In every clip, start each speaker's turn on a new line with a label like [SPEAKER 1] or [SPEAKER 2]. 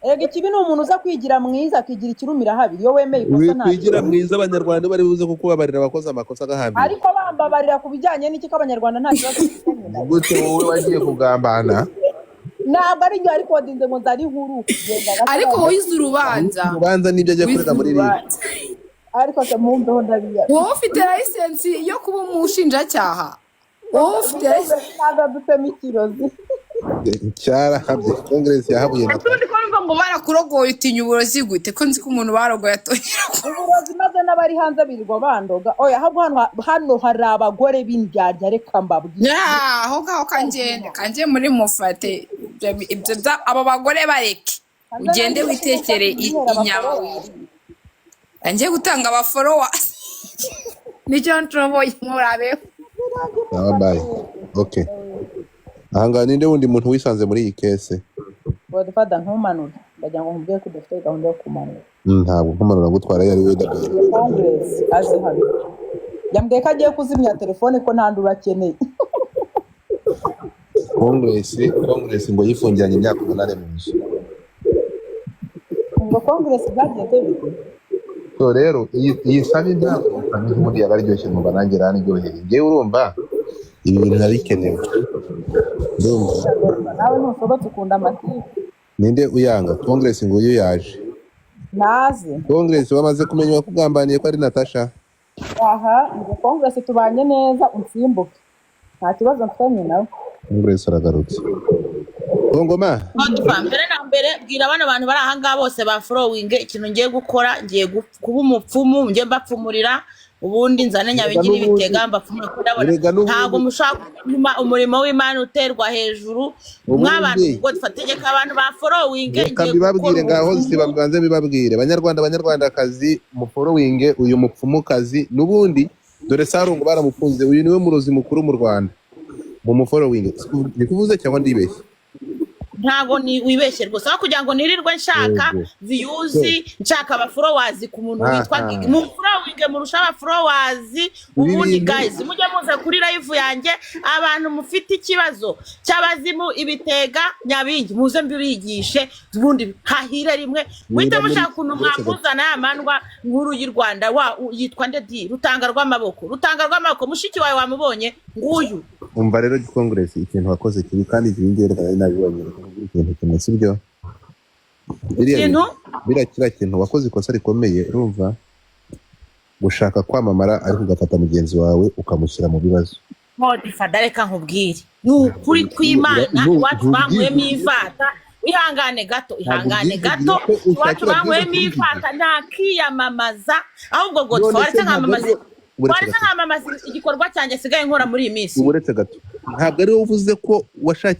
[SPEAKER 1] ega ikibi ni umuntu uza kwigira mwiza akigira ikirumira habiri iyo wemeye ikosa nta
[SPEAKER 2] kwigira mwiza abanyarwanda bari buze kukubabarira abakoze amakosa agahambira
[SPEAKER 1] ariko bambabarira ku bijyanye n'iki ko abanyarwanda nta kibazo
[SPEAKER 2] gute wowe wagiye kugambana
[SPEAKER 1] ntabwo ari igihe ariko wadinze ngo nzari inkuru
[SPEAKER 3] ariko wize urubanza
[SPEAKER 2] n'ibyo agiye kurega muri ribu
[SPEAKER 1] ariko se mumbeho ndabiya
[SPEAKER 3] wowe ufite license yo kuba umushinjacyaha wowe ufite license
[SPEAKER 1] ntabwo dutema ikirozi
[SPEAKER 2] cyarahabye Congress yahabuye na
[SPEAKER 3] tundi ko numva ngo barakurogoye utinya uburozi gute ko nzi ko umuntu barogoye atongera
[SPEAKER 1] uburozi maze n'abari hanze birirwa bandoga oya hano hari abagore b'indyarya reka mbabwire
[SPEAKER 3] aho ngaho kanjye muri mufate abo bagore bareke ugende witekere inyama wiri kanjye gutanga aba followers nicyo nshoboye murabeho
[SPEAKER 2] bye okay ahanga ninde wundi muntu wisanze muri iyi kese
[SPEAKER 1] wadufata ntumanura ndagira ngo nkubwiye ko dufite gahunda yo kumanura
[SPEAKER 2] ntabwo nkumanura gutwara yari we
[SPEAKER 1] Congress aje hano yambwiye ko agiye kuzimya telefone ko nta ndu bakeneye Congress
[SPEAKER 2] ngo yifungiranye imyaka 8 mu nzu
[SPEAKER 1] ngo Congress byagiye bite
[SPEAKER 2] so rero iyi sabi ntabwo muri yabaryoshye mu banange raniryoheye ngewe urumva ibi bintu nabikenewe ndumva
[SPEAKER 1] nawe ntusobotse ukunda amatiku
[SPEAKER 2] ninde uyanga Congress ngo uyu yaje
[SPEAKER 1] naze
[SPEAKER 2] Congress bamaze kumenya wakugambaniye ko ari Natasha
[SPEAKER 1] aha ngo Congress tubanye neza unsimbuke nta kibazo mfanye nawe
[SPEAKER 2] Congress aragarutse Ngoma
[SPEAKER 4] mbere na mbere bwira abana abantu bari aha ngaha bose ba following ikintu ngiye gukora ngiye kuba umupfumu ngiye mbapfumurira ubundi nzane nyabingira ibitega mbapfumura kudabona ntago mushaka umurimo w'Imana uterwa hejuru mw'abantu ngo dufategeka abantu ba following
[SPEAKER 2] ngiye bibabwire ngaho zibanze bibabwire banyarwandakazi mu following uyu mupfumukazi nubundi dore Sarungu baramufunze uyu niwe murozi mukuru mu Rwanda mu following nikuvuze cyangwa ndibeshye
[SPEAKER 4] ntago ni wibeshye rwose aho kugira ngo nirirwe nshaka views nshaka aba followers ku muntu witwa mu following murusha aba followers ubundi guys mujye muze kuri live yanjye abantu mufite ikibazo cy'abazimu ibitega nyabingi muze mbibigishe ubundi hahire rimwe mwite mushaka kuntu mwakuzana amandwa nkuru y'u Rwanda yitwa ndedi rutanga rw'amaboko mushiki wawe wamubonye nguyu
[SPEAKER 2] umva rero Congress ikintu wakoze kibi kandi ibingere nabibonye ikintu kimwe sibyo biriya kira kintu wakoze ikosa rikomeye urumva gushaka kwamamara ariko ugafata mugenzi wawe ukamushyira mu bibazo
[SPEAKER 4] reka nkubwire ni ukuri kw'Imana iwacu banywemo ivata ihangane gato iwacu banywemo ivata nta kwiyamamaza ahubwo ngo twaretse nkamamaza igikorwa cyanjye sigaye nkora muri iyi minsi
[SPEAKER 2] uretse gato ntabwo ari wowe uvuze ko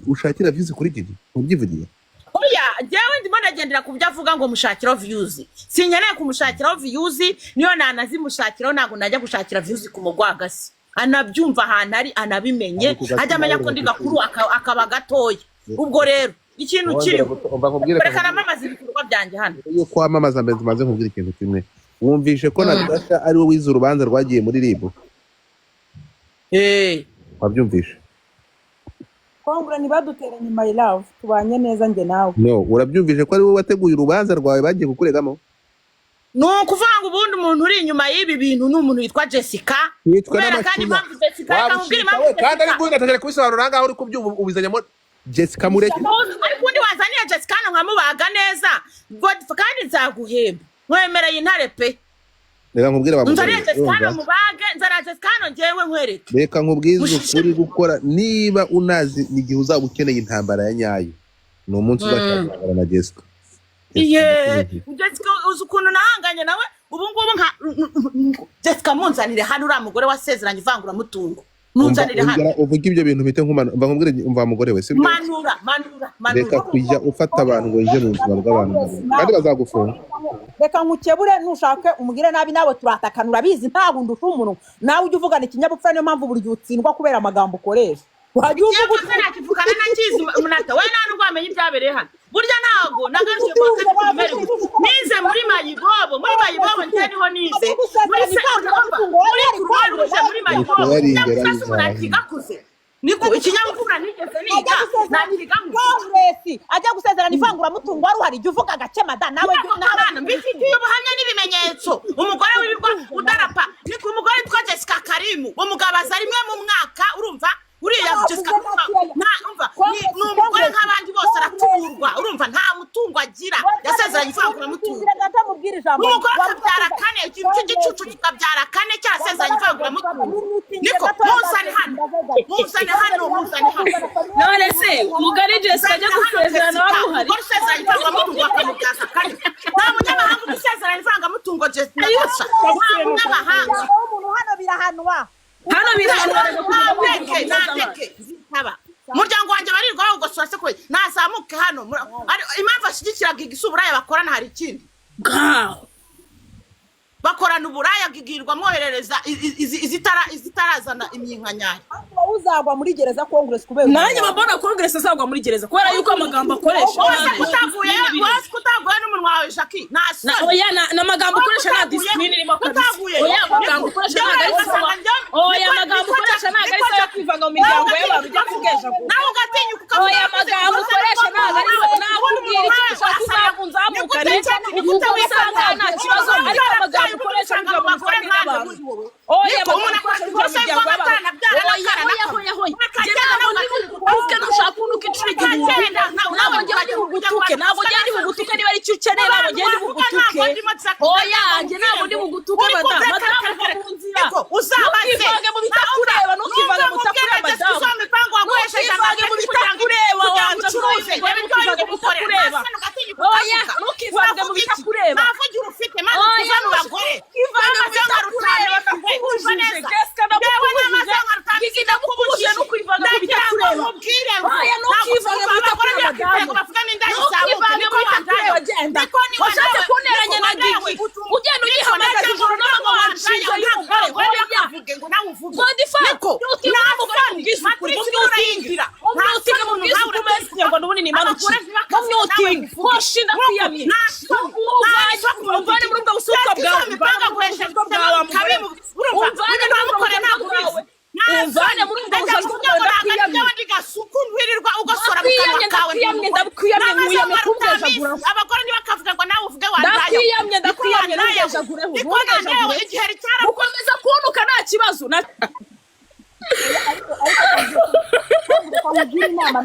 [SPEAKER 2] ushakira views kuri Gigi ubyivugiye
[SPEAKER 4] oya jewe ndimo nagendera ku byo avuga ngo mushakira views sinkeneye kumushakira views niyo nanazimushakira ntago najya gushakira views ku mugwagasi anabyumva ahantu ari anabimenye ajya amenya ko ndi gakuru akaba gatoya ubwo rero ikintu kiriho reka namamaza ibikorwa byanjye hano
[SPEAKER 2] iyo kwamamaza mbere tumaze kubwira ikintu kimwe wumvishe ko Natasha ari we wize urubanza rwagiye muri ribu wabyumvishe
[SPEAKER 1] Congress nibaduteranye my love tubanye neza nge nawe
[SPEAKER 2] no urabyumvishe ko ari wowe wateguye urubanza rwawe bagiye kukuregamo
[SPEAKER 4] no kuvanga ubundi umuntu uri inyuma y'ibi bintu n'umuntu witwa Jessica
[SPEAKER 2] kubera kandi impamvu Jessica kandi ari guhita Natasha kubisobanura ngaho uri kubyumva ubizanyamo Jessica mureke
[SPEAKER 4] ariko undi wazaniye Jessica nkamubaga neza kandi nzaguhemba mwemereye intare pe
[SPEAKER 2] reka nkubwire
[SPEAKER 4] abagore nzara Jessica ngewe nkwereke
[SPEAKER 2] reka nkubwize ukuri gukora niba unazi n'igihe uzaba ukeneye intambara ya nyayo ni umunsi uzashakana na Jessica
[SPEAKER 4] Jessica uzi ukuntu nahanganye nawe ubu ngubu Jessica munzanire hano uriya mugore wasezeranye ivangura mutungo munzanire hano
[SPEAKER 2] uvuga ibyo bintu bite nk'umwana mva nkubwire umva mugore we sibyo
[SPEAKER 4] manura
[SPEAKER 2] reka kujya ufata abantu ngo nje mu buzima bw'abantu kandi bazagufunga
[SPEAKER 1] reka nkukebure nushake umugire nabi nawe turatakana urabizi ntabwo ndusha umuntu nawe ujye uvugana ikinyabupfura niyo mpamvu buri gihe utsindwa kubera amagambo ukoresha
[SPEAKER 4] wajya uvuga uti nakivugana nakizi munata we nta nubwo wamenye ibyabereye hano burya ntabwo nagarukiye kwa kane kumere nize muri mayibobo njye niho nize muri sekonda muri kuruwa ruje muri mayibobo ndamufasha umuntu akigakuze niko ikinyabupfura nigeze niga nakiga
[SPEAKER 1] Congress ajya gusezerana ivangura mutungo wari uhari uvuga gake madam nawe
[SPEAKER 4] mbifitiye ubuhamya n'ibimenyetso umugore w'ibirwa udarapa niko umugore twa Jessica Karimu umugabaza rimwe mu mwaka urumva uriya Jessica umva ni umugore nk'abandi bose araturwa urumva nta mutungo agira yasezeranye ivangura mutungo umugore akabyara kane igicucu kikabyara kane cyasezeranye ivangura mutungo niko muzane hano
[SPEAKER 5] none se umugore Jessica ajya gusezerana wamuhari
[SPEAKER 4] gusezeranya ivangura mutungo akamubyaza kane nta munyamahanga gusezeranya ivangura mutungo Jessica nta munyamahanga
[SPEAKER 1] hano birahanwa
[SPEAKER 4] nandeke zitaba umuryango wanjye barirwa bagosora se kwe nazamuke hano impamvu ashyigikiraga igisubura bakorana hari ikindi bakorana uburaya gigirwa mwoherereza izitarazana imyinkanyari
[SPEAKER 1] uzagwa muri gereza Congress kubera
[SPEAKER 5] nanjye babona Congress azagwa muri gereza kubera yuko amagambo akoresha
[SPEAKER 4] kutavuye n'umunwa wawe Jackie
[SPEAKER 5] oya n'amagambo ukoresha na discipline irimo kabisa oya amagambo ukoresha ntabwo ari sawa oya amagambo ukoresha ntabwo ari sawa kwivanga mu miryango y'abantu ujya kugesha
[SPEAKER 4] nawe ugatinyuka
[SPEAKER 5] oya amagambo ukoresha ntabwo ari sawa nakubwira iki ushaka uzamukane uvuga usanga nta kibazo ariko amagambo ukoresha ntabwo bakora nk'abantu oya amagambo ukoresha ntabwo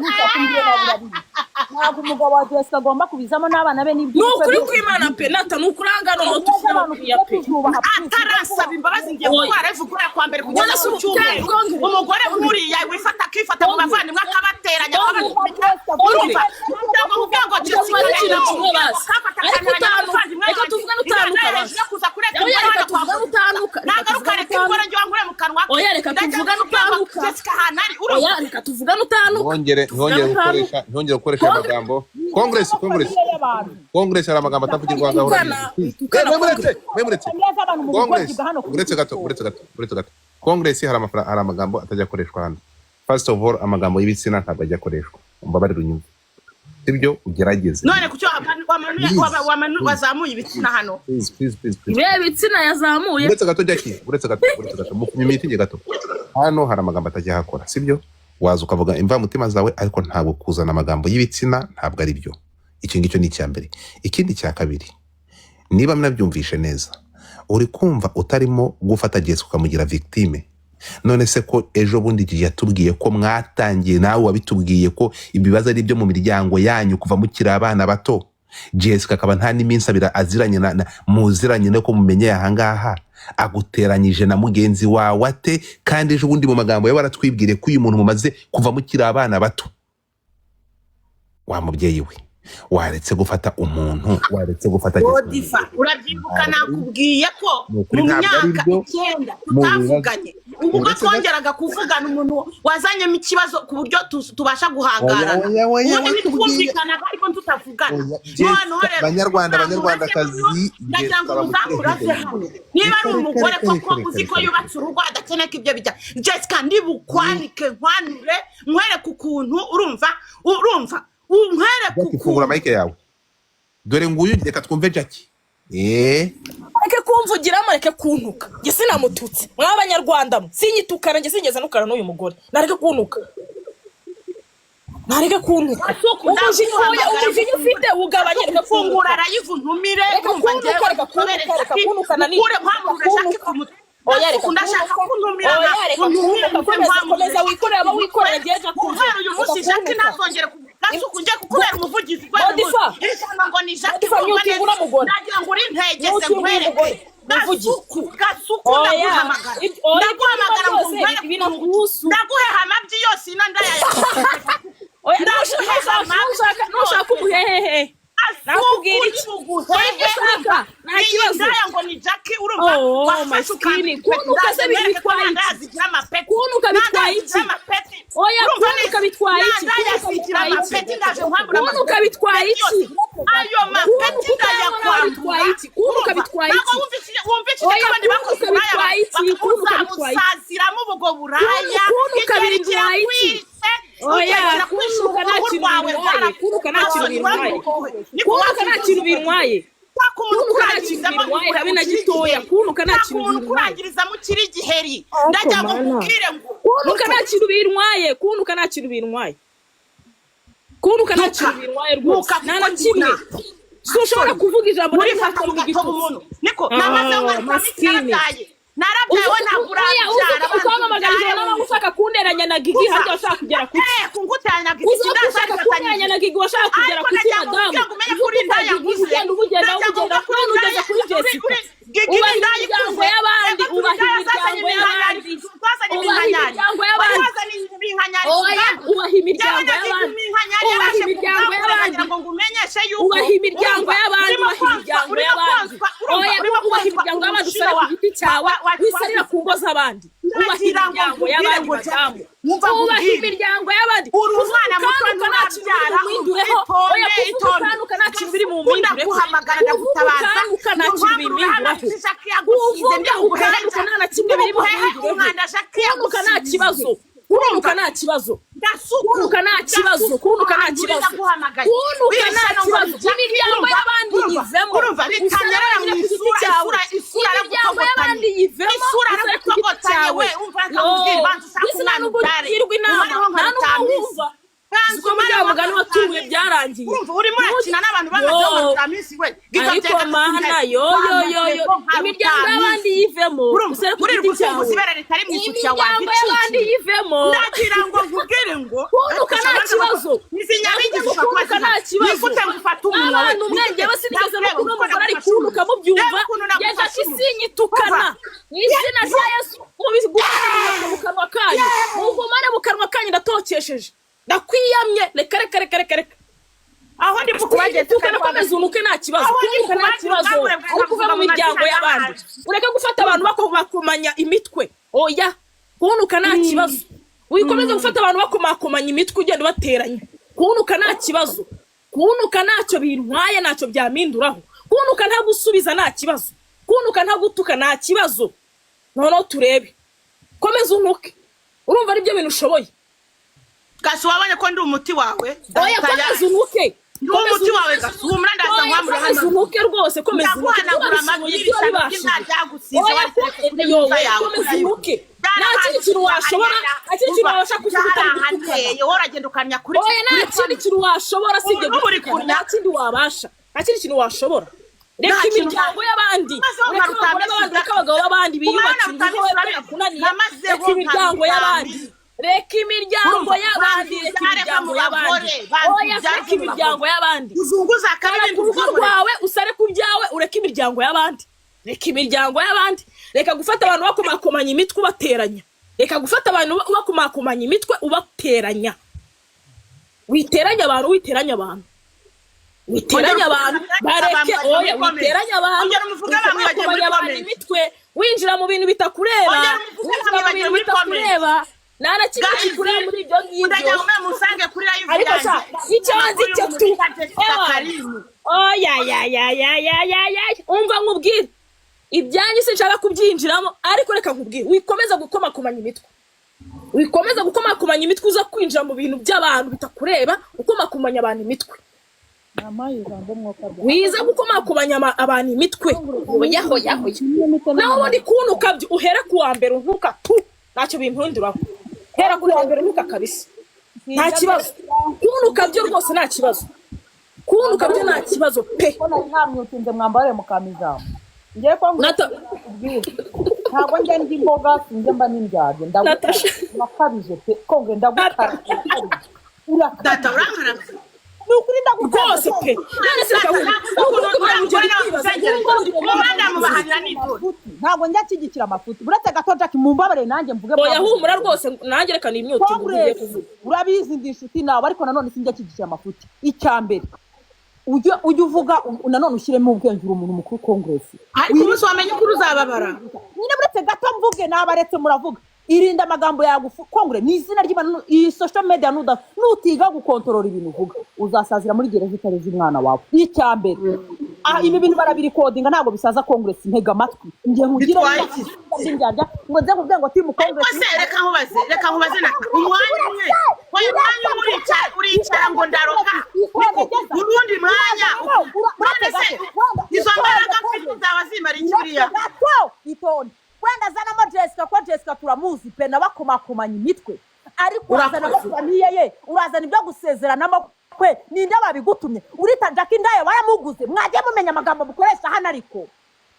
[SPEAKER 5] miryango y'abantu
[SPEAKER 1] ntabwo umugabo wa Jessica agomba kubizamo n'abana be n'ibyo
[SPEAKER 5] nukuri kwimana pe nata nukurangana no tufiya pe
[SPEAKER 4] atarasaba imbabazi ngiye gutwara ivugura kwa mbere kugeza ku cyumweru umugore nkuriya wifata akifata mu bavandimwe akabateranya urumva ntabwo mubwira ngo Jessica
[SPEAKER 5] ariko tuvuga n'utanuka basi reka tuvuga n'utanuka
[SPEAKER 4] nagaruka reka ingora njye wankure mu kanwa
[SPEAKER 5] oya reka tuvuga n'utanuka
[SPEAKER 4] Jessica hanari
[SPEAKER 5] oya reka tuvuga n'utanuka
[SPEAKER 2] ntongere gukoresha amagambo Congress hari amagambo atavugirwa ngaho uretse gato Congress hari amagambo atajya akoreshwa hano first of all amagambo y'ibitsina ntabwo ajya akoreshwa umbabarira unyumva sibyo ugerageze
[SPEAKER 4] none kucyo wazamuye ibitsina hano
[SPEAKER 2] please
[SPEAKER 5] ibitsina yazamuye
[SPEAKER 2] uretse gato Jackie uretse gato mumite gato hano hari amagambo atajya hakora sibyo waza ukavuga imva mutima zawe ariko ntabwo kuzana amagambo y'ibitsina ntabwo ari byo icyo ngicyo ni icyambere ikindi cya kabiri niba mnabyumvishe neza uri kumva utarimo gufata Jessica ukamugira victime none se ko ejo bundi gihe yatubwiye ko mwatangiye nawe wabitubwiye ko ibibazo ari byo mu miryango yanyu kuva mukiri abana bato Jessica akaba nta n'iminsi abira aziranye muziranye no ko mumenye ahangaha aguteranyije na mugenzi wawe ate kandi ejo bundi mu magambo yawe aratwibwire ko uyu muntu mumaze kuva mukiri abana bato wa mubyeyi we waretse gufata umuntu waretse gufata
[SPEAKER 4] Jessica urabyibuka nakubwiye ko mu myaka 9 tutavuganye ubwo twongeraga kuvugana umuntu wazanyemo ikibazo ku buryo tubasha guhangarana ubundi twumvikanaga ariko tutavugana
[SPEAKER 2] Banyarwandakazi
[SPEAKER 4] ndagira ngo uzamuraze hano niba ari umugore koko uzi ko yubatse urugo adakeneye ibyo bijya Jessica ndibukwanike nkwanure nkwereke ukuntu urumva
[SPEAKER 2] fungura mic yawe dore nguyu reka twumve Jackie
[SPEAKER 5] eke kumvugiramo reke kuntuka njye sinamututse mw'abanyarwanda sinyitukana njye singeze nukana n'uyu mugore nareke kuntuka umujinya ufite ugabanye reka
[SPEAKER 4] fungura arayivu ntumire kumva njyewe
[SPEAKER 5] reka kuntukana ni
[SPEAKER 4] oya reka ndashaka kuntumira
[SPEAKER 5] komeza wikorera abo wikorera njye nja
[SPEAKER 4] guhera uyu munsi Jackie ntazongere gasuku nje kukubera umuvugizi ngo ni Jackie nagira ngo uri ntegeze nkwereke gasuku ndaguhamagara ngo ndaguheha amabyi yose ino ndayaya
[SPEAKER 5] nushaka umuhehehe nakubwira iki nta kibazo
[SPEAKER 4] ngo ni Jackie urumva
[SPEAKER 5] maskini kunuka se bitwaye iki kunuka bitwaye iki oya kunuka bitwaye iki kunuka bitwaye iki
[SPEAKER 4] ayo mapeti ndayakwambura
[SPEAKER 5] kunuka bitwaye iki
[SPEAKER 4] oya kunuka bitwaye iki kunuka bitwaye iki uzaziramo ubwo buraya
[SPEAKER 5] kunuka bitwaye iki oya kunuka nta kintu bintwaye kunuka nta kintu bintwaye habe na gitoya kunuka nta kintu bintwaye
[SPEAKER 4] kurangiriza mu kiri giheri ndagira ngo nkubwire ngo
[SPEAKER 5] kunuka nta kintu bintwaye kunuka nta kintu bintwaye kunuka nta kintu bintwaye rwose nta na kimwe ushobora kuvuga ijambo
[SPEAKER 4] muri fata umuntu niko namaze ngo narabyawe nagurabyara
[SPEAKER 5] ukwamamagarije n'abo ushaka kunderanya na Gigi hajya ushaka kugera ku
[SPEAKER 4] kungutanya Gigi
[SPEAKER 5] ushaka kunderanya na Gigi washaka kugera ku madamu ugenda ugeze kuri Jessica ubaha imiryango y'abandi ubaha imiryango y'abandi ubaha imiryango y'abandi ubaha imiryango y'abandi usara ku giti cyawe wisarira ku ngo z'abandi ubaha imiryango y'abandi madamu ubaha imiryango y'abandi
[SPEAKER 4] uri umwana muto ntabyara
[SPEAKER 5] oya kuvuga nta kintu biri mu mpindureho
[SPEAKER 4] ndaguhamagara ndagutabaza
[SPEAKER 5] nta kintu bimpinduraho kuvuga nta na kimwe biri mu mpindureho nta kibazo kunuka nta kibazo kunuka nta kibazo kunuka nta kibazo kunuka nta kibazo imiryango y'abandi yivemo
[SPEAKER 4] bitanyarara mu isura
[SPEAKER 5] imiryango y'abandi yivemo
[SPEAKER 4] isura aragutogotanye we umva akakubwira banza usaka umwana
[SPEAKER 5] yirwa inama nta n'umwe wumva Zuko mujya mugani watuwe byarangiye.
[SPEAKER 4] Urimo urakina n'abantu b'amajyamo za minsi we.
[SPEAKER 5] Ariko mana yo imiryango y'abandi yivemo.
[SPEAKER 4] Usere kuri gutyawe. Usibera ritari mu isuka wawe.
[SPEAKER 5] Imiryango y'abandi yivemo.
[SPEAKER 4] Ndagira ngo nkubwire ngo
[SPEAKER 5] kunuka nta kibazo.
[SPEAKER 4] Izinyabingi kunuka
[SPEAKER 5] nta kibazo.
[SPEAKER 4] Nifute ngufata umunwa.
[SPEAKER 5] Abantu mwenge bose nigeze no kunomora ari kunuka mu byumva. Yeza kisinyitukana. N'izina rya Yesu mubigumane mu kanwa kanyu. Mugumane mu kanwa kanyu ndatokesheje. Ndakwiyamye reka aho ndi kubageze kandi komeza unuke nta kibazo kunuka nta kibazo ukuva mu miryango y'abandi ureke gufata abantu bakomanya imitwe oya kunuka nta kibazo wikomeza gufata abantu bakomakomanya imitwe ugenda bateranya kunuka nta kibazo kunuka ntacyo bintwaye ntacyo byaminduraho kunuka nta gusubiza nta kibazo kunuka nta gutuka nta kibazo noneho turebe komeza unuke urumva ari byo bintu ushoboye
[SPEAKER 4] Kasi wabanye ko ndi umuti wawe.
[SPEAKER 5] Oya komeza unuke.
[SPEAKER 4] Ndi umuti wawe gasi. Umura ndaza nkwamura hano.
[SPEAKER 5] Komeza unuke rwose komeza unuke.
[SPEAKER 4] Ndaguhanagura amabiri ntajyagusiza
[SPEAKER 5] komeza unuke. Nta kintu washobora, nta kintu wabasha kuvuga
[SPEAKER 4] haneye. Woragenda ukanya kuri.
[SPEAKER 5] Oya nta kintu washobora sibyo gukora. Nta kintu wabasha. Nta kintu washobora. Reka imiryango y'abandi. Reka abagabo b'abandi biyubakira wowe birakunaniye. Reka imiryango y'abandi. Reka imiryango y'abandi oya reka imiryango y'abandi
[SPEAKER 4] uzunguza
[SPEAKER 5] kabiri urugo rwawe usare ku byawe ureka imiryango y'abandi reka imiryango y'abandi reka gufata abantu bakomakomanya imitwe ubateranya reka gufata abantu bakomakomanya imitwe ubateranya witeranya abantu bareke oya witeranya abantu imitwe winjira mu bintu bitakureba Nana chiki kuri muri byo ngibyo.
[SPEAKER 4] Ndajya musange kuri live
[SPEAKER 5] yanjye. Ariko sa icyo wanzi cyo tu. Umva nkubwire. Ibyanyu sinshaka kubyinjiramo ariko reka nkubwire. Wikomeza gukomakomanya imitwe. Wikomeza gukomakomanya imitwe uza kwinjira mu bintu by'abantu bitakureba ukomakomanya abantu imitwe.
[SPEAKER 1] amaye ijambo mwuka
[SPEAKER 5] wiza gukomakubanya abantu imitwe oya naho ubundi kuntu ukabyo uhera ku wa mbere untuka ntacyo bimpunduraho hera ku wa mbere untuka kabisa nta kibazo kuntu ukabyo rwose nta kibazo kuntu ukabyo nta kibazo pe
[SPEAKER 1] namwutinze mwambare mukamizamo ngiye ko ntabwo njye ndi imboga sinjye mba n'indyarya ndagukabije pe konge ndagukara
[SPEAKER 4] data urankara
[SPEAKER 1] nukuri ndagukara
[SPEAKER 5] rwose pe none se
[SPEAKER 1] ntabwo njya kigikira amafuti buretse gato Jack mumbabare nanjye mvuge
[SPEAKER 5] oya humura rwose nanjye reka ni imyuto ngiye kuvuga
[SPEAKER 1] urabizi ndi inshuti nawe ariko nanone sinjya kigikira amafuti icyambere ujye uvuga nanone ushyiremo ubwenge uri umuntu mukuru Congress
[SPEAKER 4] ariko umunsi wamenye ko uzababara
[SPEAKER 1] nyine buretse gato mvuge nabaretse muravuga irinda amagambo yagufu Congress ni izina ry'Imana iyi social media nutiga gukontorora ibintu uvuga uzasazira muri gereza itareze umwana wawe icyambere ibi bintu barabirikodinga ntabwo bisaza Congress ntega amatwi ngiye nkugira sinjyarya ngo nze kubwira ngo timu Congress
[SPEAKER 4] reka nkubaze na umwanya umwe oya mwanya uricara ngo ndaroga urundi mwanya none se izo mbaraga mfite zaba zimara ikiriya
[SPEAKER 1] itonde wenda zana Jessica turamuzi pe nabakomakomanya imitwe ariko urazana bafaniye urazana ibyo gusezerana kwe ninde babigutumye urita Jack ndaye baramuguze mwaje mumenya amagambo mukoresha hano ariko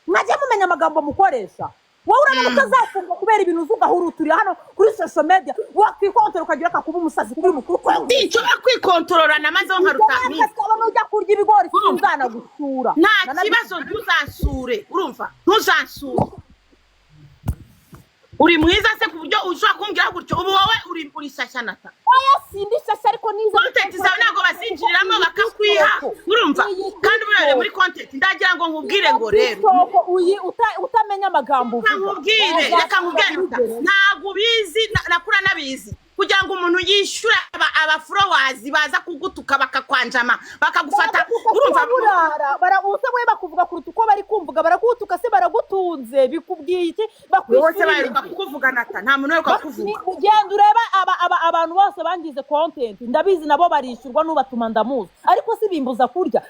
[SPEAKER 1] mwaje mumenya amagambo mukoresha wowe urabona ukazafunga kubera ibintu uvuga huruturi hano kuri social media wakwikontorora ukagira kakuba umusazi kuri mukuru kwa
[SPEAKER 4] icyo bakwikontorora namaze nkarutami
[SPEAKER 1] akabona ujya kurya ibigori sinzana gusura
[SPEAKER 4] nta kibazo ntuzasure urumva ntuzansure uri mwiza se kuburyo ushaka kumbwira gutyo ubu wowe uri sashanata
[SPEAKER 1] oya sindi sasa ariko niza
[SPEAKER 4] content zawe ntabwo basinjiriramo bakakwiha urumva kandi burere muri content ndagira ngo nkubwire ngo rero
[SPEAKER 1] utamenya amagambo uvuga
[SPEAKER 4] reka nkubwire ntabwo ubizi nakura nabizi kugira ngo umuntu yishyure abaforowazi baza kugutuka bakakwanjama bakagufata urumva
[SPEAKER 1] barabuse we bakuvuga kuruta uko bari kumvuga baragutuka se baragutunze bikubwiye iki
[SPEAKER 4] bose baheruka kukuvuga nata nta muntu weruka kuvuga
[SPEAKER 1] ugenda ureba abantu bose bangize content ndabizi nabo barishyurwa n'ubatuma ndamuzi ariko si bimbuza kurya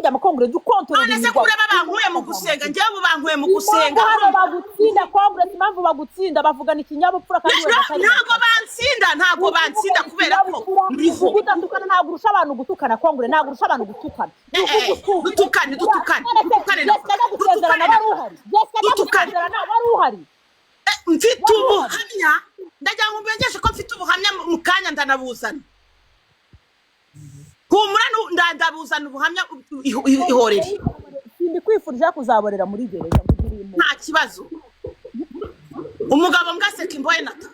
[SPEAKER 1] amakongere y'ukontorora
[SPEAKER 4] none se kureba bankuye mu gusenga ngewe bankuye mu gusenga
[SPEAKER 1] hano bagutsinda Congress impamvu bagutsinda bavugana ikinyabupfura kandi
[SPEAKER 4] ntabwo bansinda kubera ko ndiho
[SPEAKER 1] gutukana ntabwo urusha abantu gutukana Congress ntabwo urusha abantu gutukana
[SPEAKER 4] dutukane mfite ubuhamya ndagira ngo mbengeshe ko mfite ubuhamya mu kanya ndanabuzana humura ndabuzana ubuhamya ihorere
[SPEAKER 1] sindi kwifurije kuzaborera muri gereza
[SPEAKER 4] nta kibazo umugabo mbwaseka imboye nata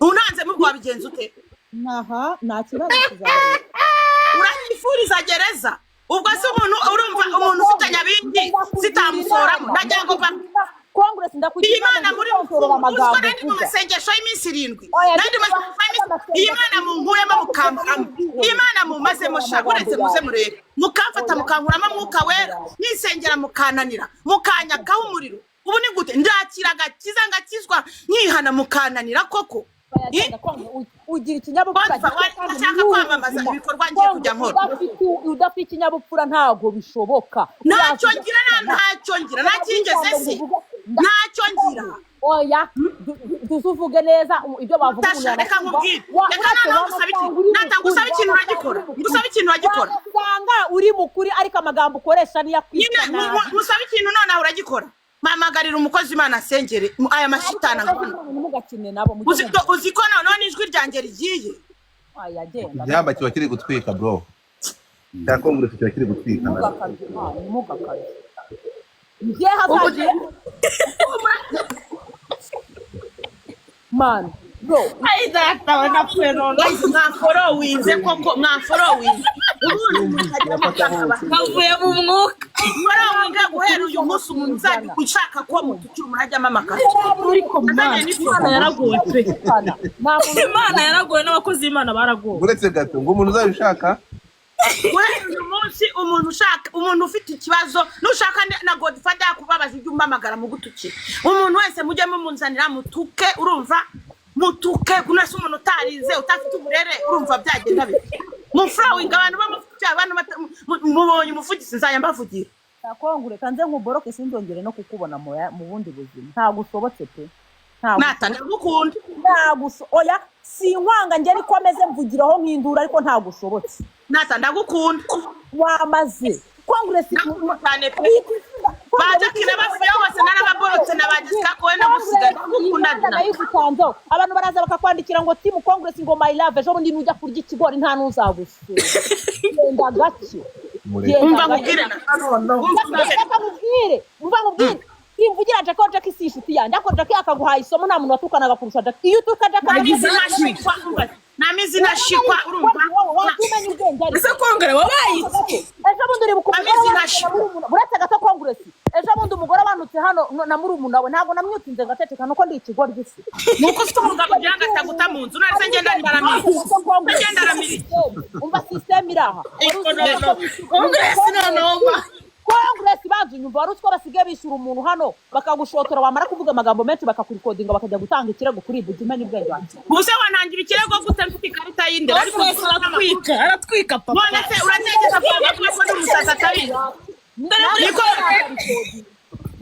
[SPEAKER 4] unanze mu rwabigenza ute
[SPEAKER 1] nta kibazo kuzaborera
[SPEAKER 4] uranyifuriza gereza ubwo se umuntu ufite nyabindi sitamusoramo ndagira ngo
[SPEAKER 1] Congress ndakugira
[SPEAKER 4] Imana muri amagambo mu masengesho y'iminsi 7 nandi Imana mu nkuyemo mukamuramo Imana mu maze musha uretse muze murere mukamfata mukankuramo mwuka wera nisengera mukananira mukanyakaho umuriro ubu ni gute ndakiraga kizangakizwa nkihana mukananira koko
[SPEAKER 1] ugira ikinyabupfura
[SPEAKER 4] cyangwa kwamamaza ibikorwa ngiye kujya nkora
[SPEAKER 1] udafite ikinyabupfura ntago bishoboka
[SPEAKER 4] ntacyo ngira nakingeze se ntacyo ngira
[SPEAKER 1] oya tuzuvuge neza ibyo bavuga
[SPEAKER 4] reka nkubwire reka ngusaba ikintu uragikora
[SPEAKER 1] usanga uri mukuri ariko amagambo ukoresha niyo akwita
[SPEAKER 4] nabi ngusaba ikintu nonaho uragikora mamagarira umukozi Imana asengere aya mashitana
[SPEAKER 1] mugakine nabo
[SPEAKER 4] uziko none ijwi ryanjye rigiye
[SPEAKER 2] yamba kiba kiri gutwika bro ya Congress kiba kiri gutwika
[SPEAKER 1] mugakare ngiye hazaje man bro
[SPEAKER 4] ai data wana peno mwaforowize koko mwaforowize
[SPEAKER 5] kavuye mu mwuka
[SPEAKER 4] mwaramunga guhera uyu munsi umuntu uzajya ushaka ko mutukira umurajyamo amakara
[SPEAKER 5] ariko Imana yaragoye pe Imana yaragoye n'abakozi b'Imana baragoye
[SPEAKER 2] uretse gato ngo umuntu uzabishaka
[SPEAKER 4] uyu munsi umuntu ufite ikibazo nushaka na Godfather kubabaza ibyo umpamagara mu gutukira umuntu wese mujye mumunzanira mutuke urumva mutuke kunase umuntu utarize utafite uburere urumva byagenda bite mu flowing abantu abantu mubonye umuvugizi nzajya mbavugira
[SPEAKER 1] nakongure kanze nkuboroke sinzongere no kukubona mu bundi buzima ntago usobotse pe
[SPEAKER 4] natanga gukunda
[SPEAKER 1] oya sinkwanga njye niko meze mvugiraho nkindura ariko ntago usobotse
[SPEAKER 4] natanda gukunda
[SPEAKER 1] wamaze Congress
[SPEAKER 4] cyane pe baje kinabafuye hose narababorotse nabagiska ko no gusigara gukundana
[SPEAKER 1] nayigutanzo abantu baraza bakakwandikira ngo team Congress ngo my love ejo bundi nujya kurya ikigori nta nuzagusura genda gake
[SPEAKER 4] umva nkubwire
[SPEAKER 1] umva nkubwire imvugira Jack ko Jack si inshuti yanjye ako Jack akaguhaye isomo nta muntu watukanaga kurusha Jack iyo utuka Jack
[SPEAKER 4] namizi nashikwa urumva
[SPEAKER 1] watumenya ubwenge
[SPEAKER 3] ese Kongere wabaye
[SPEAKER 1] ejo bundi uri bukumva buretse gato Congress ejo bundi umugore abanutse hano na murumuna we ntago namwutinze gateceka nuko ndi ikigori gisi
[SPEAKER 4] nuko ufite umugabo byanga taguta mu nzu nari ngenda ndaramiri
[SPEAKER 1] umva system iraha
[SPEAKER 4] Congress nonoma
[SPEAKER 1] Congress bazunyumva warutwa basigaye bishyura umuntu hano bakagushotora wamara kuvuga amagambo menshi bakakurikodinga bakajya gutanga ikirego kuri Budime n'ubwenge wanjye
[SPEAKER 4] buse wanangira ikirego gute mfite ikarita y'indera ariko
[SPEAKER 3] aratwika papa
[SPEAKER 4] none se urategeka ko n'umusaza atari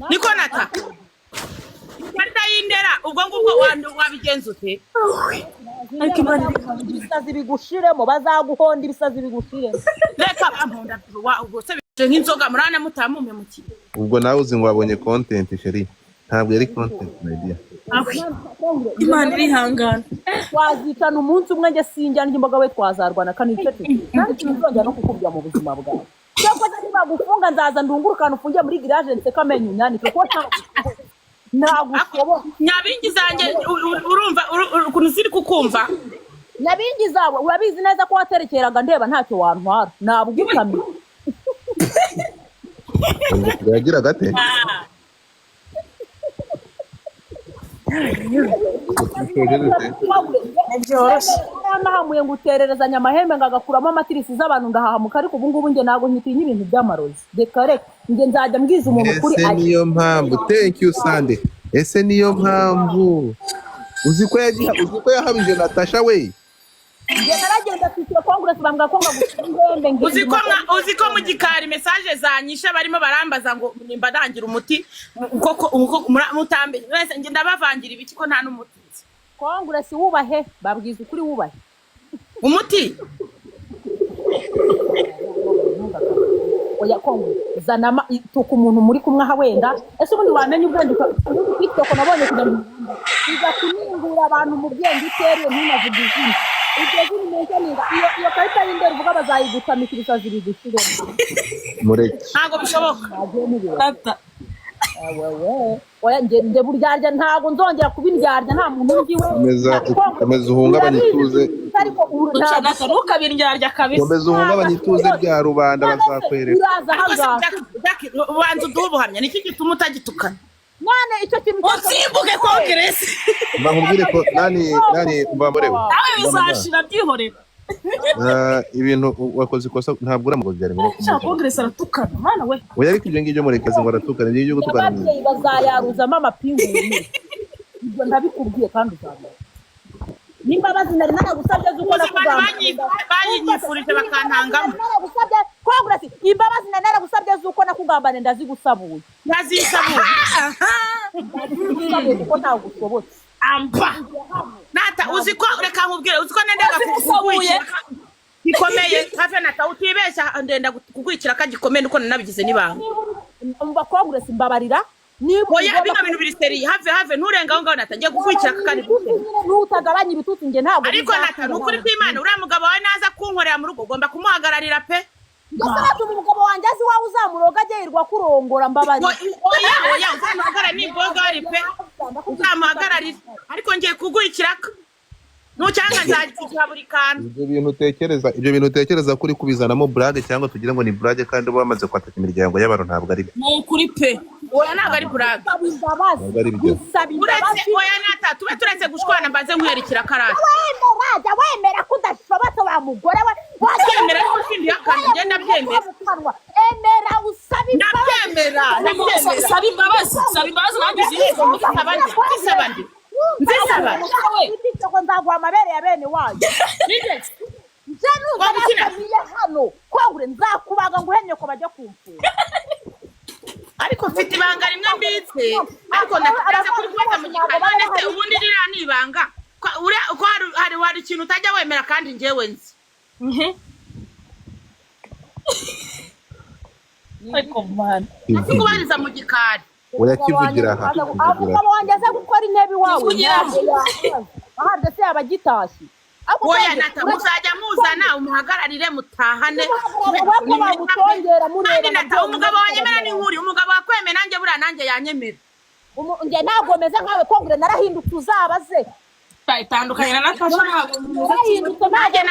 [SPEAKER 4] niko nata ikarita y'indera ubwo ngubwo wabigenza ute
[SPEAKER 1] ariko ibisazi bigushiremo bazaguhonda ibisazi bigushiremo
[SPEAKER 4] reka bampunda ubwo se nk'inzoga murana mutamume muki
[SPEAKER 2] ubwo nawe uzi ngo wabonye content sheri ntabwo yari content idea
[SPEAKER 3] Imana irihangana
[SPEAKER 1] wazitana umunsi umwe nge sinjya n'imboga we twazarwana kandi icete kandi kinzongera no kukubya mu buzima bwawe cyangwa se bagufunga nzaza ndungurukana ufungiye muri garage nse kamenye unyani kuko ntagushobora
[SPEAKER 4] nyabingi zanjye urumva ukuntu ziri kukumva
[SPEAKER 1] nyabingi zawe urabizi neza ko waterekeraga ndeba ntacyo wantwara nabugukamiye
[SPEAKER 2] yagira gate
[SPEAKER 1] nahamuye ngutererezanya amahembe ngagakuramo amatirisi z'abantu ngahahamuka ariko ubu ngubu nge ntabwo nkitinya ibintu by'amarozi reka reka nge nzajya mbwiza umuntu kuri
[SPEAKER 2] ese niyo mpamvu thank you Sande ese niyo mpamvu uzi ko yahabije Natasha we
[SPEAKER 1] nge naragenda kwishyura Congress bambwa ko ngagumbembe
[SPEAKER 4] uzi ko mu gikari message zanyisha barimo barambaza ngo nimba dangira umuti uko mutambe wese nge ndabavangira ibiki ko nta n'umuti
[SPEAKER 1] Congress wubahe babwiza ukuri wubahe
[SPEAKER 4] umuti
[SPEAKER 1] oya Congress zanama tuka umuntu muri kumwe aha wenda ese ubundi wamenye ubwenge TikTok nabonye kujya iza kuningura abantu mu bwenge itereye ntinavuga izina ibyo ziri neza ninga iyo karita y'indero uvuga bazayigutamika ibisazi bigushire
[SPEAKER 2] mureke
[SPEAKER 4] ntago bishoboka
[SPEAKER 3] tata
[SPEAKER 1] oya nge buryarya ntago nzongera kubindyarya nta muntu ngiwe
[SPEAKER 2] komeza uhungabanye ituze
[SPEAKER 1] ariko
[SPEAKER 3] nshaka ntukabiryarya kabisa
[SPEAKER 2] komeza uhungabanye ituze bya rubanda bazakwereka
[SPEAKER 1] uraza hangaha
[SPEAKER 4] ubanza udubuhamya niki gituma utagitukana
[SPEAKER 1] none icyo kintu
[SPEAKER 3] usimbuke Congress
[SPEAKER 2] mbakubwire ko nani mbamborewe
[SPEAKER 3] nawe bizashira byihorera
[SPEAKER 2] ibintu wakoze ikosa ntabwo uramugozi byari muri
[SPEAKER 3] Congress aratukana mana we
[SPEAKER 2] oya ariko ibyo ngibyo murekaze ngo aratukana ibyo byo gutukana
[SPEAKER 1] ababyeyi bazayaruzamo amapingu ibyo ndabikubwiye kandi uzabona n'imbabazi nari naragusabye zuko
[SPEAKER 4] bayinyifurije bakantangamo
[SPEAKER 1] naragusabye Congress imbabazi nari naragusabye zuko nakugambane ndazigusabuye
[SPEAKER 4] nazisabuye
[SPEAKER 1] kuko ntabwo ushobotse
[SPEAKER 4] ampa nata uziko reka nkubwire uziko nendaga kuguye bikomeye hafe nata utibeshya ndenda kugwikira kagikomeye uko nanabigize nibanga
[SPEAKER 1] umva Congress mbabarira
[SPEAKER 4] oya bino bintu biri seri have nturenga ngo natangiye kugwikira kakandi
[SPEAKER 1] n'utagabanya ibitutsi nge ntabwo
[SPEAKER 4] ariko nata nukuri kw'Imana uriya mugabo wawe naza kunkorera mu rugo ugomba kumuhagararira pe
[SPEAKER 1] ndasaba umugabo wanjye azi wawe uzamuroga agirwa kurongora mbabarira
[SPEAKER 4] oya uzamuhagarara n'imboga ari pe uzamuhagararira ariko ngiye kugwikiraka nucyanga nzagikiha buri kantu
[SPEAKER 2] ibyo bintu utekereza kuri kubizanamo brage cyangwa tugira ngo ni brage kandi bamaze kwataka imiryango y'abantu ntabwo ari byo
[SPEAKER 3] ni ukuri pe
[SPEAKER 4] oya ntabwo ari brage
[SPEAKER 2] ntabwo ari byo
[SPEAKER 4] uretse oya nata tube turetse gushwana mbaze nkwerekera karate
[SPEAKER 1] wemera ko udashobotse wa mugore we
[SPEAKER 4] wabyemera ko sindi yakandi ngenda byemera
[SPEAKER 1] emera usaba
[SPEAKER 4] ndabyemera
[SPEAKER 3] saba imbabazi nanjye
[SPEAKER 4] zisaba nzisaba
[SPEAKER 1] ko nzaguha amabere ya bene wanyu Januza nakamiye hano kongure nzakubaga nguhenye ko bajya kumfura
[SPEAKER 4] ariko mfite ibanga rimwe mbitse ariko natanze kuri kwata mu gikari ndetse ubundi rira nibanga ko hari ikintu utajya wemera kandi njyewe nzi
[SPEAKER 5] ariko man
[SPEAKER 4] kubariza mu gikari
[SPEAKER 2] oya kivugira aha
[SPEAKER 1] abo wanjye gukora intebe iwawe aha ndetse abagitashye
[SPEAKER 4] oya nata muzajya muzana umuhagararire mutahane
[SPEAKER 1] bamutongera
[SPEAKER 4] nata umugabo wanyemera n'inkuri umugabo wakwemera nanjye buriya nanjye yanyemera
[SPEAKER 1] njye ntabwo meze nkawe kongure narahindutse uzabaze
[SPEAKER 5] itandukanye na Natasha ntabwo
[SPEAKER 4] nanjye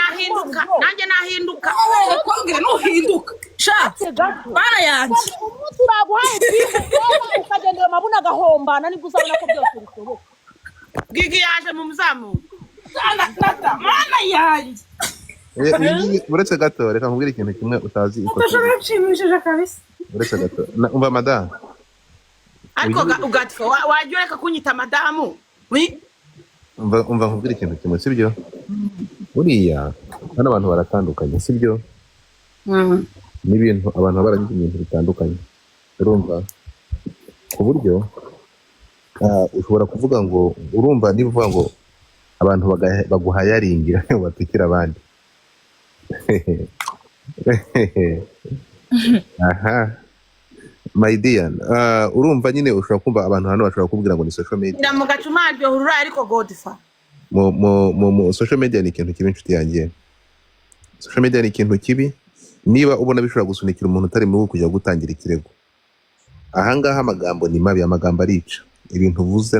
[SPEAKER 4] nahinduka
[SPEAKER 5] kongere nuhinduka sha bana yanjye
[SPEAKER 1] turaguhaye ukagendera amabuna agahombana nibwo uzabona ko byose bishoboka
[SPEAKER 4] Gigi yaje mu muzamu
[SPEAKER 5] mana yanjye
[SPEAKER 2] uretse gato reka nkubwire ikintu kimwe utazi
[SPEAKER 5] nshimishije kabisa
[SPEAKER 2] uretse gato umva madamu
[SPEAKER 4] ariko ugatfa wajya ureka kunyita madamu
[SPEAKER 2] umva nkubwire ikintu kimwe sibyo buriya hano abantu baratandukanye sibyo n'ibintu abantu baragize ibintu bitandukanye urumva ku buryo ushobora kuvuga ngo urumva niba uvuga ngo abantu baguhayaringira batukira abandi aha my dear urumva nyine ushobora kumva abantu hano bashobora kubwira ngo ni social media
[SPEAKER 4] ndamu gacumaryo hurura ariko Godfa
[SPEAKER 2] mu social media ni ikintu kibi inshuti yanjye social media ni ikintu kibi niba ubona bishobora gusunikira umuntu utari mu kujya gutangira ikirego ahangaha amagambo ni mabi amagambo arica ibintu uvuze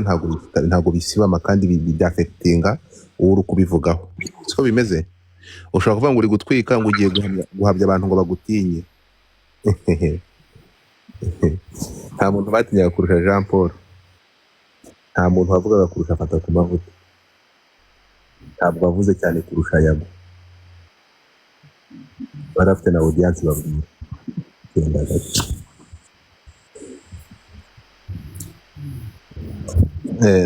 [SPEAKER 2] ntabwo bisibama kandi byafectinga uwo uri kubivugaho siko bimeze ushobora kuvuga ngo uri gutwika ngo ugiye guhabya abantu ngo bagutinye nta muntu batinyaga kurusha Jean Paul nta muntu wavugaga kurusha Fata ku mavuta ntabwo wavuze cyane kurusha Yago barafite na audience babwira genda gato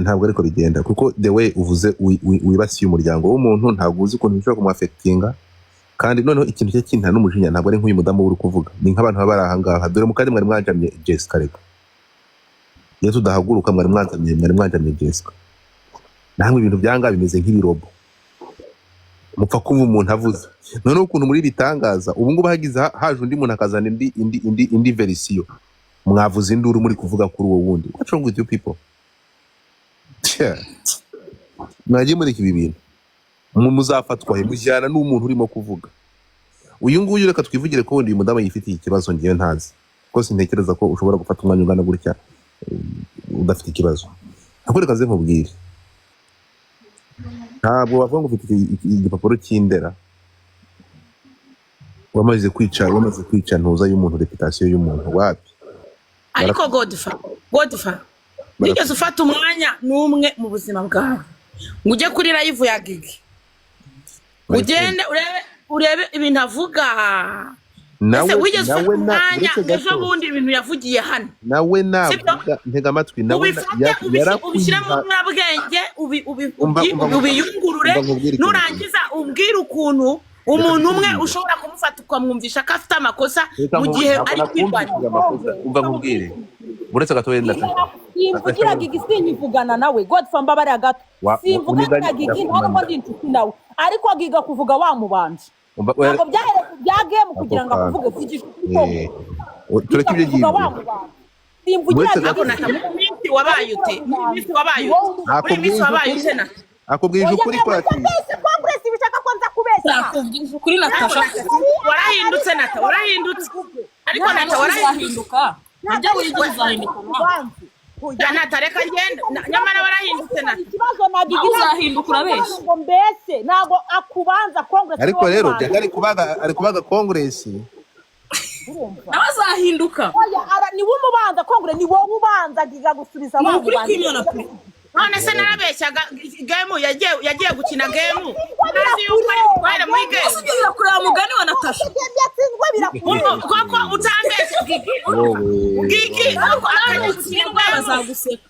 [SPEAKER 2] ntabwo ariko bigenda kuko the way uvuze wibasiye umuryango w'umuntu ntabwo uzi ukuntu bishobora kumwafectinga kandi noneho ikintu cye kinta n'umujinya ntabwo ari nk'uyu mudamu uri kuvuga ni nk'abantu baba bari ahangaha dore mu kandi mwari mwanjamye Jessica reka iyo tudahaguruka mwari mwanjamye Jessica namwe ibintu byanga bimeze nk'ibirobo mupfa kumva umuntu avuze noneho ukuntu muri bitangaza ubu ngubu haje undi muntu akazana indi verisiyo mwavuze induru muri kuvuga kuri uwo wundi what's wrong with you people mwagiye mureka ibi bintu muzafatwa mujyana n'umuntu urimo kuvuga uyu nguyu reka twivugire ko uyu mudamu yifitiye ikibazo ngiye ntazi kuko sintekereza ko ushobora gufata umwanya ungana gutya udafite ikibazo ariko reka nze nkubwire ntabwo wavuga ngo ufite igipapuro cy'indera wamaze kwica ntuza y'umuntu reputation y'umuntu wapi
[SPEAKER 4] ariko Godfa nigeze ufata umwanya n'umwe mu buzima bwawe ngo ujye kuri live ya Gigi ugende urebe ibintu avuga nawe wigeze ufata umwanya ejo bundi ibintu yavugiye hano
[SPEAKER 2] nawe ntega amatwi nawe
[SPEAKER 4] ubishyire mu bwenge ubiyungurure nurangiza umbwire ukuntu umuntu umwe ushobora kumufata ukamwumvisha ko afite amakosa mu gihe ari kwirwanya
[SPEAKER 2] umva nkubwire uretse gato wenda
[SPEAKER 1] simvugira Gigi sinyivugana nawe Godfa mbabara gato simvugana Gigi ntabwo ndi inshuti nawe ariko Giga kuvuga wamubanje ntabwo bya game kugira ngo akuvuge kugishuti ko
[SPEAKER 2] tureke ibyo gihe
[SPEAKER 1] simvugira
[SPEAKER 4] Gigi wabaye ute na
[SPEAKER 2] akubwije ukuri kwati
[SPEAKER 1] Congress bishaka ko nza kubeshya
[SPEAKER 5] akubwije ukuri Natasha
[SPEAKER 4] warahindutse Nata warahindutse ariko Nata warahinduka
[SPEAKER 5] ibyo wigize uzahinduka
[SPEAKER 4] Nata reka ngende nyamara warahindutse Nata
[SPEAKER 1] ikibazo na Gigi
[SPEAKER 5] uzahinduka urabeshya
[SPEAKER 1] ngo mbese ntabwo akubanza Congress
[SPEAKER 2] ariko rero ari kubaga Congress
[SPEAKER 5] nawe azahinduka
[SPEAKER 1] ni wowe umubanza Congress ni wowe ubanza Giga gusubiza abantu
[SPEAKER 4] none se narabeshyaga game yagiye gukina game nazi yuko ari muri game
[SPEAKER 5] usigira kureba mugani wa Natasha
[SPEAKER 4] koko utambeshye Gigi koko akajya gukina bazaguseka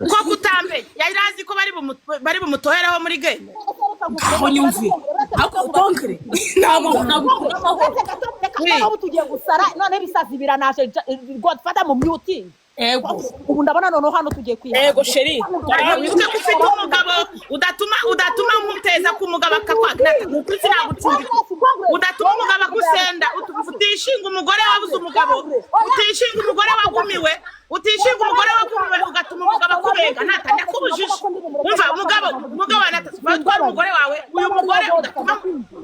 [SPEAKER 4] koko utambeshye se yari ko bari bumutoheraho muri game
[SPEAKER 5] aho nyumvi ako konkere
[SPEAKER 1] ntabwo tugiye gusara none bisazi biranaje Godfather mu muting
[SPEAKER 5] ego
[SPEAKER 1] ubu ndabona none hano tugiye kwiha
[SPEAKER 5] ego sheri
[SPEAKER 4] wibuke ko ufite umugabo udatuma umuteza ku mugabo akakwagata nukuzi nagucumbika udatuma umugabo agusenda utishinga umugore wabuze umugabo utishinga umugore wagumiwe ugatuma umugabo akubega natanya kubujije umva umugabo natwara umugore wawe uyu mugore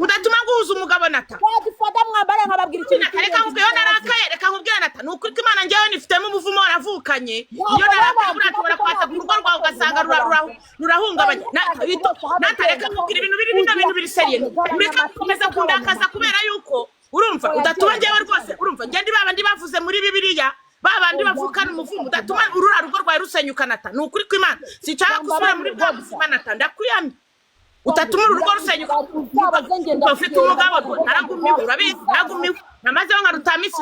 [SPEAKER 4] udatuma guhuza umugabo nata
[SPEAKER 1] Godfather mwambare nkababwira ikintu
[SPEAKER 4] reka nkubwire narakaye reka nkubwire nata nuko Imana ngewe nifitemo umuvumo waravukanye iyo narakaye uratubara kwata ku rugo rwawe ugasanga rurahungabanya nata reka nkubwire ibintu biri seriye ureka gukomeza kundakaza kubera yuko urumva udatuma ngewe rwose urumva ngende babandi bavuze muri Bibiliya babandi bavukana umuvumo udatuma urura rugo rwawe rusenyuka nata nukuri ko Imana sicara gusubira muri bwa buzima nata ndakwiyamye utatuma urugo rusenyuka ufite umugabo naragumiwe urabizi naragumiwe namaze nka rutamisi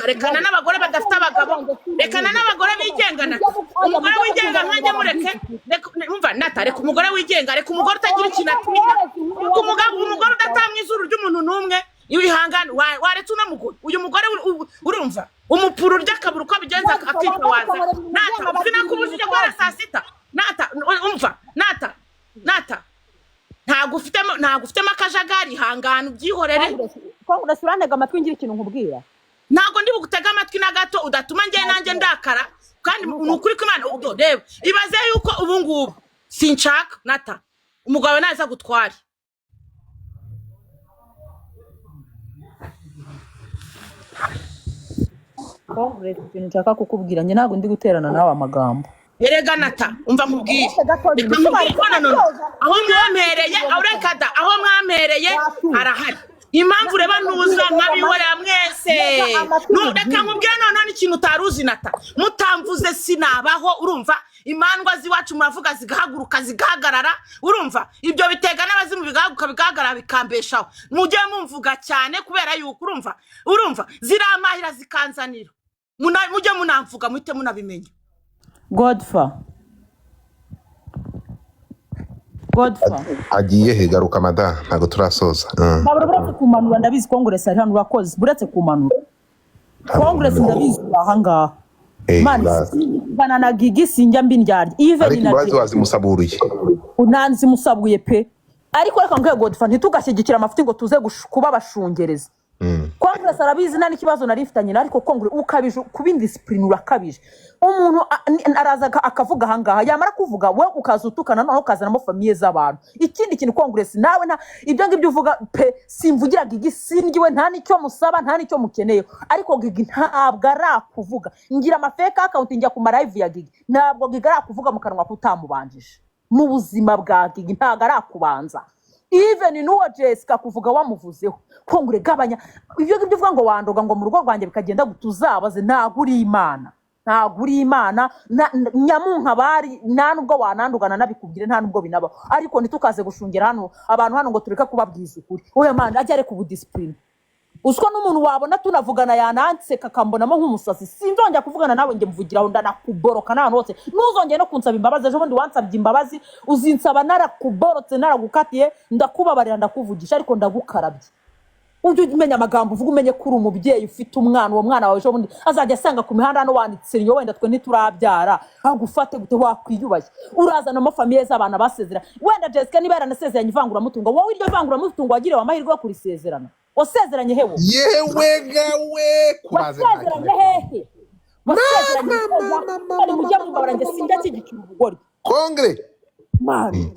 [SPEAKER 4] rekana n'abagore badafite abagabo rekana n'abagore bigenga nata umugore wigenga nkanjye mureke umva nata reka umugore wigenga reka umugore utagira ikintu atinya umugore udatanga izuru ry'umuntu n'umwe ibihangano waretse unamugore uyu mugore urumva umupuru urya akabura uko abigenza akitwa waza nata sinakubujije guhera saa sita nata umva nata ntago ufitemo akajagari hangana ubyihorere
[SPEAKER 1] ko urasubirantega amatwi ngira ikintu nkubwira
[SPEAKER 4] ntago ndi bugutega amatwi na gato udatuma ngiye nanjye ndakara kandi nukuri ko Imana reba ibaze yuko ubu ngubu sinshaka nata umugabo naza gutware
[SPEAKER 1] Congress ikintu nshaka kukubwira nge ntago ndi guterana nawe amagambo
[SPEAKER 4] erega nata umva nkubwire aho mwampereye arahari impamvu reba nuza nkabihorera mwese reka nkubwire noneho n'ikintu utaruzi nata mutamvuze sinabaho urumva imandwa ziwacu muravuga zigahaguruka zigahagarara urumva ibyo bitega n'abazimu bigahagarara bikambeshaho mujye mumvuga cyane kubera yuko urumva ziramahira zikanzanira mujye munamvuga muhite munabimenya
[SPEAKER 1] Godfather
[SPEAKER 2] agiye hegaruka mada ntago turasoza
[SPEAKER 1] buretse kumanura ndabizi Congress ari hano urakoze buretse kumanura Congress ndabizi ahangaha bana na Gigi sinjya mbindyarya even
[SPEAKER 2] na bazi wazimusaburiye
[SPEAKER 1] unanzi musabuye pe ariko reka ngwe Godfather ntitugashyigikira amafuti ngo tuze kuba bashungereza Congress arabizi nani kibazo narifitanye ariko Congress ukabije kubindi discipline urakabije umuntu araza akavuga hangaha yamara kuvuga we ukazutukana naho kazanamo famille z'abantu ikindi kintu Congress nawe ibyo ngibyo uvuga pe simvugira Gigi singiwe nta nicyo musaba nta nicyo mukeneye ariko Gigi ntabwo arakuvuga ngira amafake account njya ku live ya Gigi ntabwo Gigi arakuvuga mu kanwa kutamubanjije mu buzima bwa Gigi ntabwo arakubanza even nuwo Jessica kuvuga wamuvuzeho Kongure gabanya ibyo ngibyo uvuga ngo wandoga ngo mu rugo rwanjye bikagenda gutuzabaze ntaguri Imana nyamunka bari nta nubwo wanandugana nabikubwire nta nubwo binaba ariko nitukaze gushungera hano abantu hano ngo tureka kubabwiza ukuri oya Mana ajyare ku discipline uswa n'umuntu wabona tunavugana yananse kakambonamo nk'umusazi sinzongera kuvugana nawe nge mvugiraho ndanakuboroka n'ahantu hose ntuzongere no kunsaba imbabazi ejo bundi wansabye imbabazi uzinsaba narakuborotse naragukatiye ndakubabarira ndakuvugisha ariko ndagukarabye ujye umenya amagambo uvuga umenye kuri umubyeyi ufite umwana uwo mwana wawe ejo bundi azajya asanga ku mihanda hano wanditse niyo wenda twe ntiturabyara agufate gute wakwiyubaye urazana mo famille z'abana basezera wenda Jessica niba yaranasezeranye ivanguramutungo wowe iryo vanguramutungo wagirewe amahirwe yo kurisezerana wasezeranye hewe
[SPEAKER 2] yewe gawe
[SPEAKER 1] wasezeranye hehe wasezeranye ari mujya mubabara nge sinjya kigikira ubugori
[SPEAKER 2] Congress
[SPEAKER 1] mani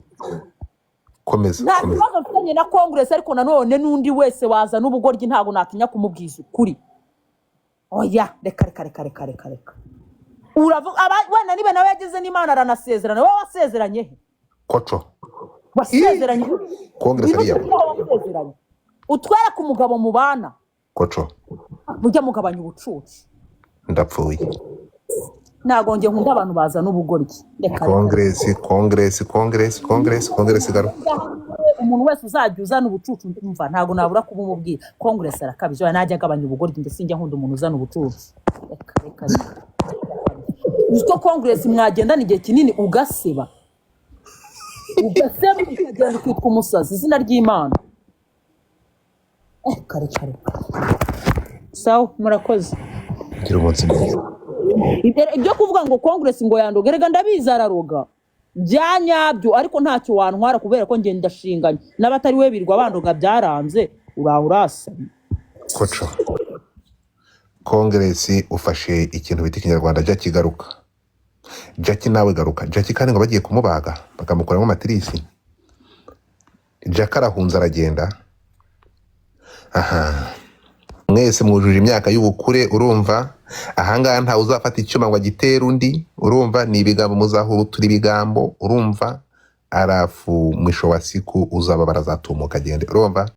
[SPEAKER 2] komeza
[SPEAKER 1] nta kibazo mfitanye na Congress ariko nanone n'undi wese waza n'ubugoryi ntago natinya kumubwiza ukuri oya reka uravuga wenda niba nawe yagize n'Imana aranasezerana wowe wasezeranye he
[SPEAKER 2] koco
[SPEAKER 1] wasezeranye
[SPEAKER 2] Congress ariya
[SPEAKER 1] utwara ku mugabo mubana
[SPEAKER 2] koco
[SPEAKER 1] mujya mugabanya ubucuci
[SPEAKER 2] ndapfuye
[SPEAKER 1] nago nge nkunda abantu baza n'ubugoryi
[SPEAKER 2] Congress garo
[SPEAKER 1] umuntu wese uzajya uzana ubucucu ndumva ntago nabura kuba umubwira Congress arakabije najya agabanya ubugoryi ndetse njya nkunda umuntu uzana ubucucu reka uko congress mwagendana igihe kinini ugaseba ukagenda ukitwa umusazi izina ry'Imana. Kare sawa murakoze
[SPEAKER 2] gira umunsi mwiza.
[SPEAKER 1] Ibyo kuvuga ngo congress ngo yandoga rega ndabizi araroga byanyabyo ariko ntacyo wantwara kubera ko ngenda ndashinganye n'abatari we birwa bandoga byaranze urasa
[SPEAKER 2] koco congress ufashe ikintu bita Kinyarwanda Jackie garuka. Jackie nawe garuka. Jackie kandi ngo bagiye kumubaga bakamukoramo matrisi. Jackie arahunza aragenda. Aha mwese mwujuje imyaka y'ubukure urumva ahangaha nta uzafata icyuma ngo agitere undi urumva ni ibigambo muzahura turi ibigambo urumva arafu mwisho wa siku uzaba barazatumuka agende urumva.